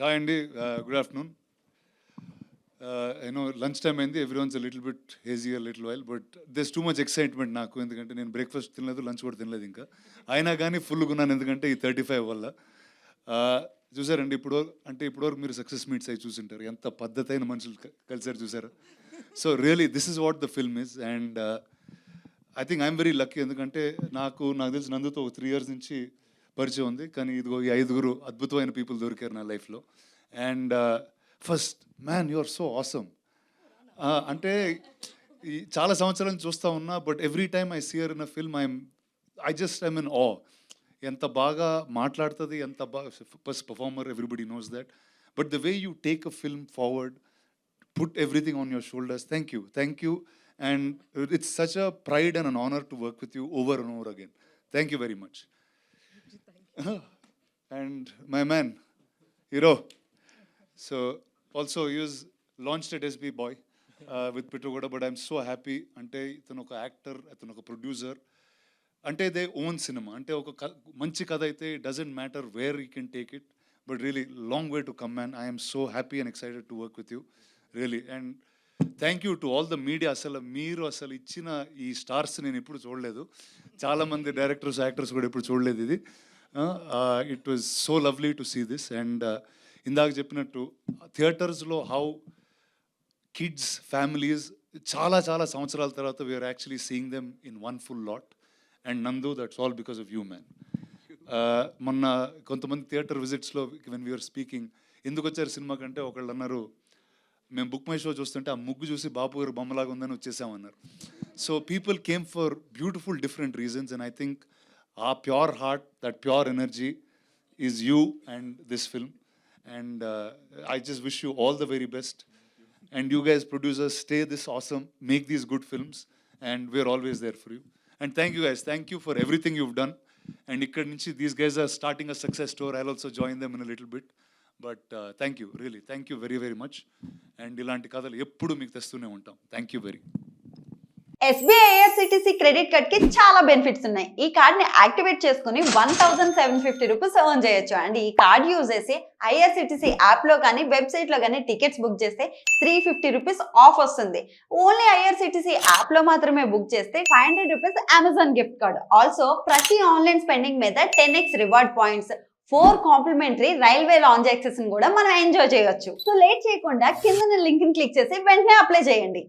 Hi Andy, good afternoon. Lunch time అయింది, everyone's a little bit hazy a little while, but there's too much excitement నాకు, ఎందుకంటే నేను breakfast తినలేదు, lunch కూడా తినలేదు ఇంకా. అయినా కానీ ఫుల్గా ఉన్నాను, ఎందుకంటే ఈ 35 వల్ల. చూసారండి ఇప్పటివరకు మీరు సక్సెస్ మీట్స్ అయి చూసింటారు, ఎంత పద్ధతైన మనుషులు కలిసారు చూసారు. So really this is what the film is, and I think I'm very lucky, ఎందుకంటే నాకు తెలిసి నందుతో ఒక 3 years నుంచి పరిచయం ఉంది, కానీ ఇదిగో ఈ 5 అద్భుతమైన పీపుల్ దొరికారు నా లైఫ్లో. And first man you are so awesome. అంటే ఈ చాలా సంవత్సరాల నుంచి చూస్తూ ఉన్నా, but every time I see her in a film I'm in awe. ఎంత బాగా మాట్లాడుతుంది, ఎంత బాగా first performer, everybody knows that. But the way you take a film forward, put everything on your shoulders. Thank you, and it's such a pride and an honor to work with you over and over again. Thank you very much. And my man, hero. So also he was launched at SB Boy with Pitrugoda, but I'm so happy. Ante itanu oka actor, itanu oka producer. Ante they own cinema. Ante oka manchi kada aithe, it doesn't matter where you can take it, but really long way to come, man. I am so happy and excited to work with you. Really. And thank you to all the media. మీరు ఇచ్చిన ఈ stars నేను ఎప్పుడు చూడలేదు, చాలామంది directors, actors కూడా ఎప్పుడు చూడలేదు ఇది. It was so lovely to see this. And ఇందాక చెప్పినట్టు థియేటర్స్లో హౌ కిడ్స్, ఫ్యామిలీస్ చాలా చాలా సంవత్సరాల తర్వాత we're actually seeing them in one full lot. And Nandu, that's all because of you, man. మొన్న కొంతమంది థియేటర్ విజిట్స్లో వెన్ వీఆర్ స్పీకింగ్, ఎందుకు వచ్చారు సినిమా కంటే ఒకళ్ళు అన్నారు, మేము బుక్ మై షో చూస్తుంటే ఆ ముగ్గు చూసి బాపు గారు బొమ్మలాగా ఉందని వచ్చేసామన్నారు. So people came for beautiful different reasons, and I think a pure heart, that pure energy is you and this film. And I just wish you all the very best. And you guys producers, stay this awesome, make these good films, and we're always there for you. And thank you guys, thank you for everything you've done. And ఇక్కడ నుంచి these guys are starting a success store. I'll also join them in a little bit. But thank you, really thank you very very much. And ఇలాంటి కథలు ఎప్పుడు మీకు తెస్తూనే ఉంటాం. Thank you very. SBI IRCTC credit card కి చాలా benefits ఉన్నాయి. ఈ card ని యాక్టివేట్ చేసుకుని 1750 రూపీస్ ఎర్న్ చేయొచ్చు. అండ్ ఈ కార్డ్ యూజ్ చేసి ఐఆర్సిటిసి యాప్ లో కానీ వెబ్సైట్ లో కానీ టికెట్స్ బుక్ చేస్తే 350 రూపీస్ ఆఫ్ వస్తుంది. ఓన్లీ ఐఆర్సిటిసి యాప్ లో మాత్రమే బుక్ చేస్తే 500 rupees Amazon gift card. Also ప్రతి ఆన్లైన్ స్పెండింగ్ మీద 10x reward points, 4 complimentary railway lounge access కూడా మనం ఎంజాయ్ చేయొచ్చు. సో లేట్ చేయకుండా కింద లింక్ ని క్లిక్ చేసి వెంటనే అప్లై చేయండి.